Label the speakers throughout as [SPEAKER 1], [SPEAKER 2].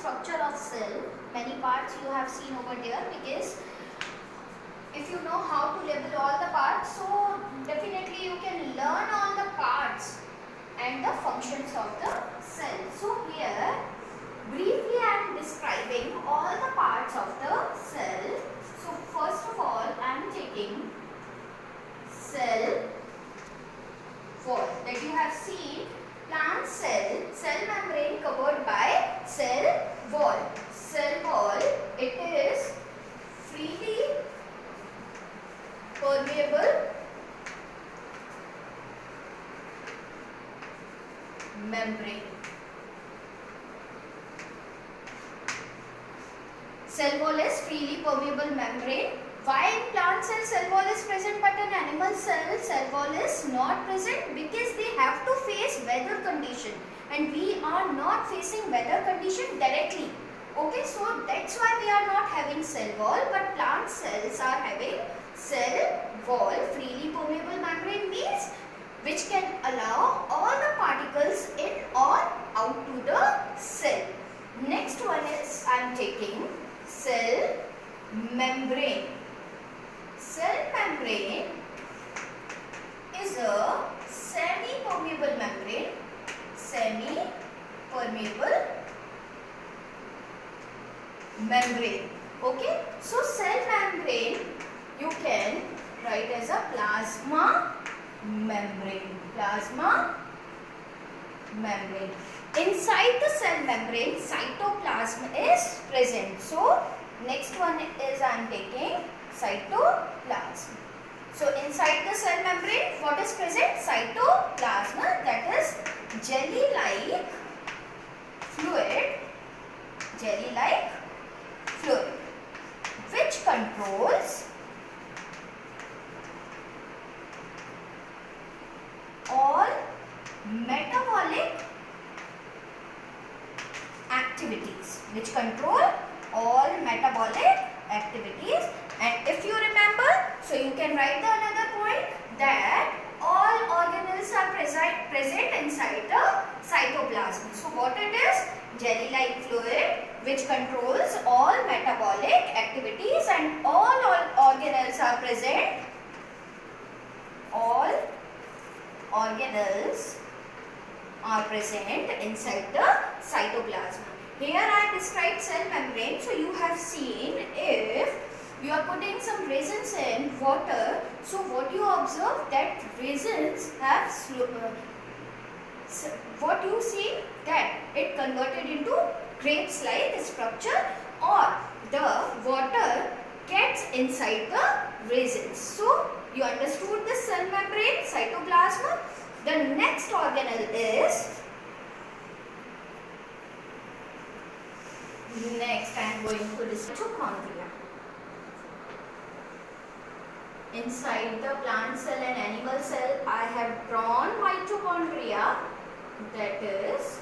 [SPEAKER 1] structure of cell, many parts you have seen over there, because if you know how to label all the parts, so definitely you can learn all the parts and the functions of the cell. So here briefly I am describing all the parts of the cell. So first of all I am taking cell wall, that you have seen plant cell membrane covered by cell wall. Cell wall, it is freely permeable membrane. Cell wall is freely permeable membrane. Why in plant cell wall is present but in animal cell wall is not present? Because they have to face weather condition and we are not facing weather condition directly. Okay, so that's why we are not having cell wall, but plant cells are having cell wall. Freely permeable membrane means which can allow all the particles in or out to the cell. Next one is I am taking cell membrane. Cell membrane is a semi-permeable membrane. Semi-permeable membrane. Okay, so cell membrane you can write as a plasma membrane. Plasma membrane. Inside the cell membrane, cytoplasm is present. So next one is I am taking cytoplasm. So inside the cell membrane, what is present? Cytoplasm, that is jelly-like fluid. Jelly-like fluid, which controls all metabolic activities, which control all metabolic activities. And if you remember, so you can write the another point that all organelles are present inside the cytoplasm. So what it is? Jelly-like fluid which controls all metabolic activities, and all organelles are present. All organelles are present inside the cytoplasm. Here I described cell membrane. So you have seen, if you are putting some resins in water, so what you observe, that resins have what you see, that it converted into grapes-like structure, or the water gets inside the resins. So you understood the cell membrane, cytoplasm. The next organelle is, next I am going to discuss mitochondria. Inside the plant cell and animal cell, I have drawn mitochondria, that is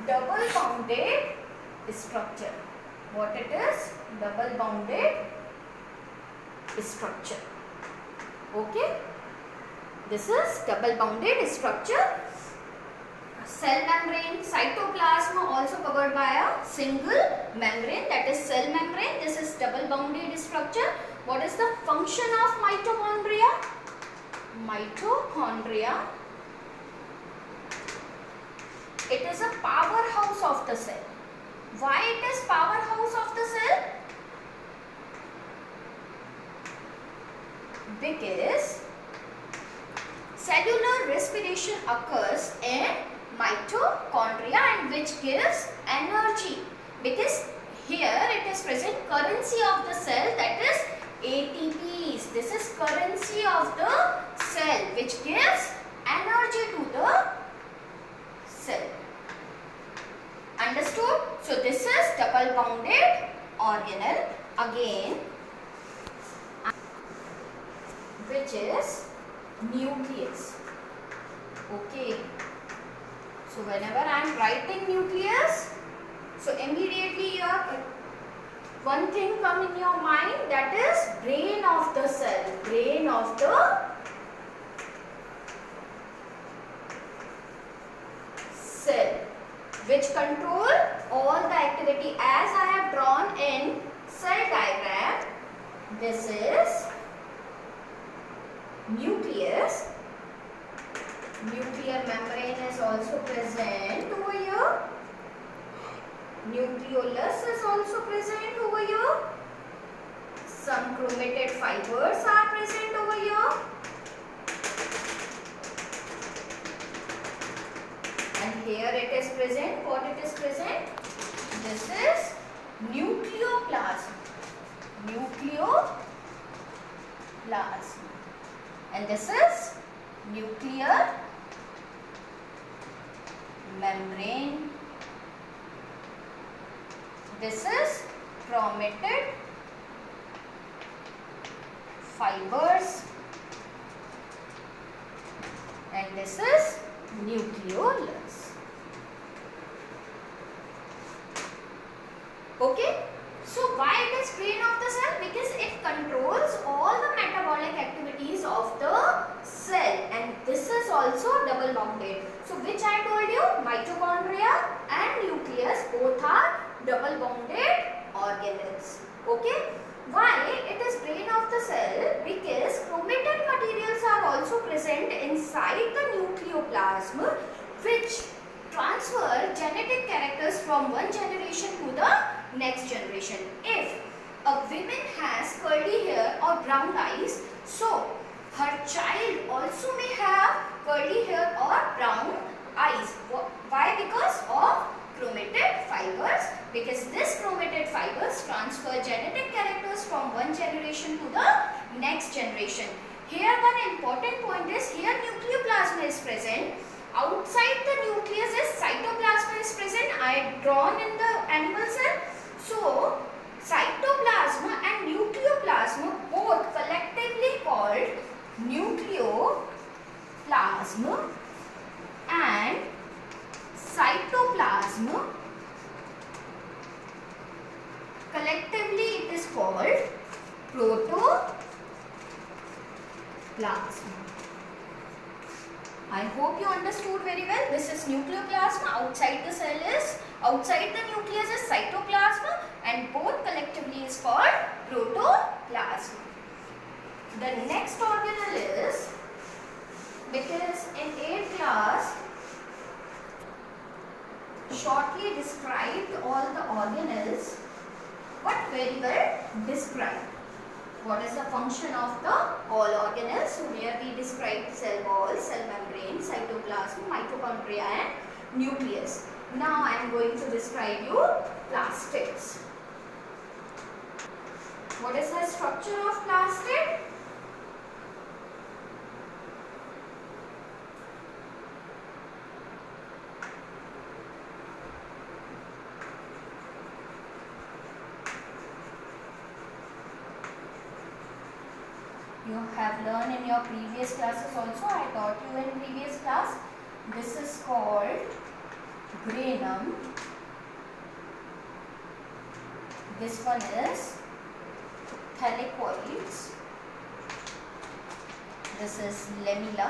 [SPEAKER 1] double bounded structure. What it is? Double bounded structure. Okay, this is double bounded structure. Cell membrane, cytoplasm also covered by a single membrane, that is cell membrane. This is double bounded structure. What is the function of mitochondria? Mitochondria, it is a powerhouse of the cell. Why it is powerhouse of the cell? Because cellular respiration occurs in mitochondria, and which gives energy, because here it is present currency of the cell, that is ATPs. This is currency of the cell which gives energy to the cell. Understood? So this is double bounded organelle again, which is nucleus. Okay. So whenever I am writing nucleus, so immediately one thing come in your mind, that is brain of the cell. Brain of the cell. which control all the activity as I have drawn in cell diagram. This is nucleus. Nuclear membrane is also present over here. Nucleolus is also present over here. Some chromated fibers are present over here. And here it is present. What it is present? This is nucleoplasm. Nucleoplasm. And this is nuclear membrane. This is chromated fibers. And this is nucleolus. Okay. So why it is brain of the cell? Because it controls all the metabolic activities of the cell, and this is also double bounded. So which I told you, mitochondria and nucleus both are double bounded organelles. Okay. Why it is brain of the cell? Because chromated materials are also present inside the nucleoplasm, which transfer genetic characters from one generation to the next generation. If a woman has curly hair or brown eyes, so her child also may have curly hair or brown eyes. Why? Because of chromated fibers. Because this chromated fibers transfer genetic characters from one generation to the next generation. Here one important point is, here nucleoplasm is present. Outside the nucleus is cytoplasm is present. I had drawn in the animal cell. So cytoplasm and nucleoplasm both collectively called nucleoplasm and cytoplasm. Collectively it is called protoplasm. I hope you understood very well. This is nucleoplasm. Outside the cell is, outside the nucleus is cytoplasm, and both collectively is called protoplasm. The next organelle is, because in 8th class shortly described all the organelles, but very well described. What is the function of the all organelles? So here we described cell wall, cell membrane, cytoplasm, mitochondria and nucleus. Now I am going to describe you plastids. What is the structure of plastid? You have learned in your previous classes also. I taught you in previous class. This is called granum. This one is thylakoids. This is lamella.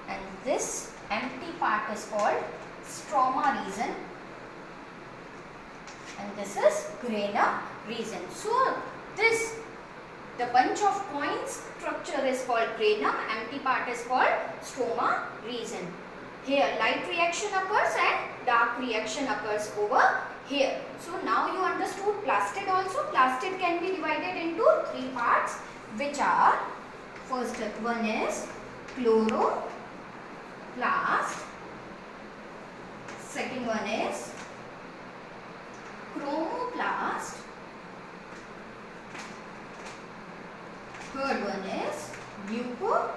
[SPEAKER 1] And this empty part is called stroma region. And this is grana region. So this, the bunch of points structure is called granum, empty part is called stroma region. Here light reaction occurs and dark reaction occurs over here. So now you understood plastid also. Plastid can be divided into 3 parts, which are, first one is chloroplast, second one is chromoplast, third one is leucoplast.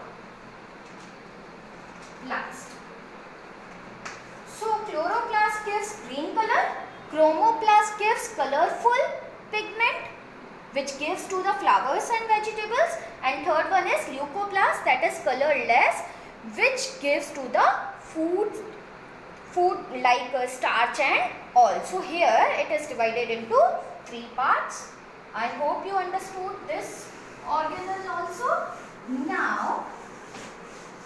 [SPEAKER 1] So chloroplast gives green color, chromoplast gives colorful pigment which gives to the flowers and vegetables, and third one is leucoplast, that is colorless, which gives to the food like starch and all. So here it is divided into 3 parts. I hope you understood this organelle also. Now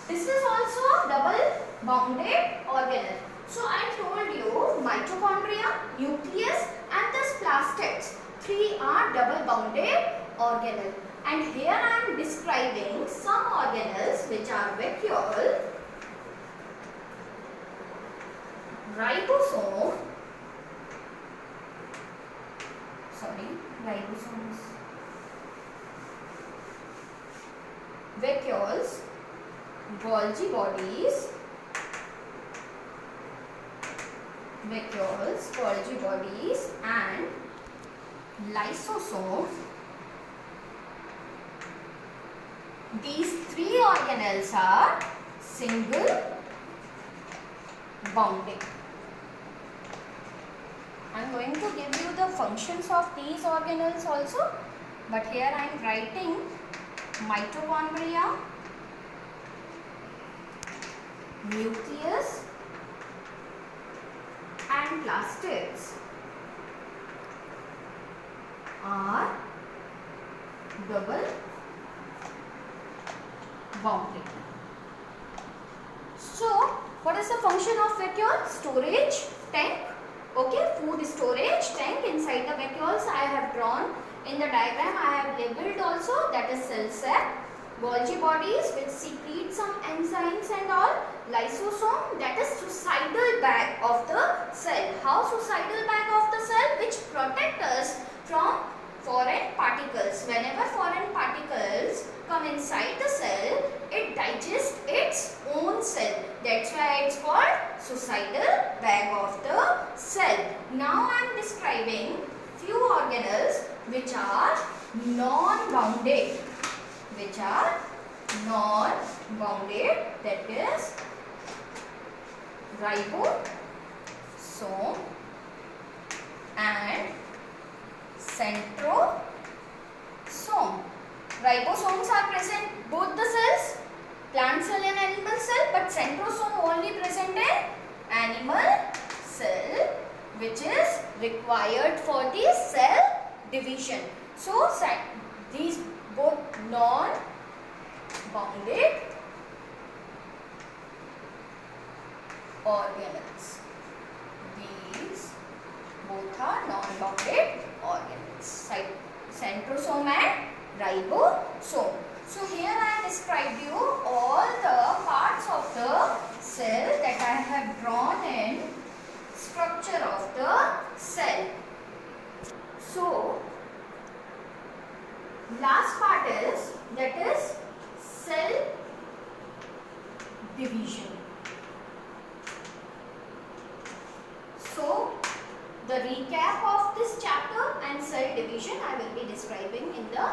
[SPEAKER 1] this is also double bounded organelle. So I told you mitochondria, nucleus and the plastids. 3 are double bounded organelle. And here I am describing some organelles which are vacuole, ribosomes, vacuoles, Golgi bodies, and lysosome. These 3 organelles are single bounded. I am going to give you the functions of these organelles also, but here I am writing mitochondria, nucleus and plastids are double bounded. So, what is the function of vacuole? Storage tank. Okay, food storage tank inside the vacuoles I have drawn. In the diagram I have labeled also, that is cell sac. Golgi bodies which secrete some enzymes and all. Lysosome, that is suicidal bag of the cell. How suicidal bag of the cell? Which protect us from foreign particles. Whenever foreign particles come inside the cell, it digests its own cell. That's why it's called suicidal bag of the cell. Now I am describing few organelles which are non-bounded. That is ribosome and centrosome. Ribosomes are present both the cells, plant cell and animal cell, but centrosome only present in animal cell, which is required for the cell division. So these both non-bounded organelles. These both are non-bounded organelles. Centrosome and ribosome. So here I have described you all the parts of the cell that I have drawn in structure of the cell. So last part is, that is cell division. So the recap of this chapter and cell division I will be describing in the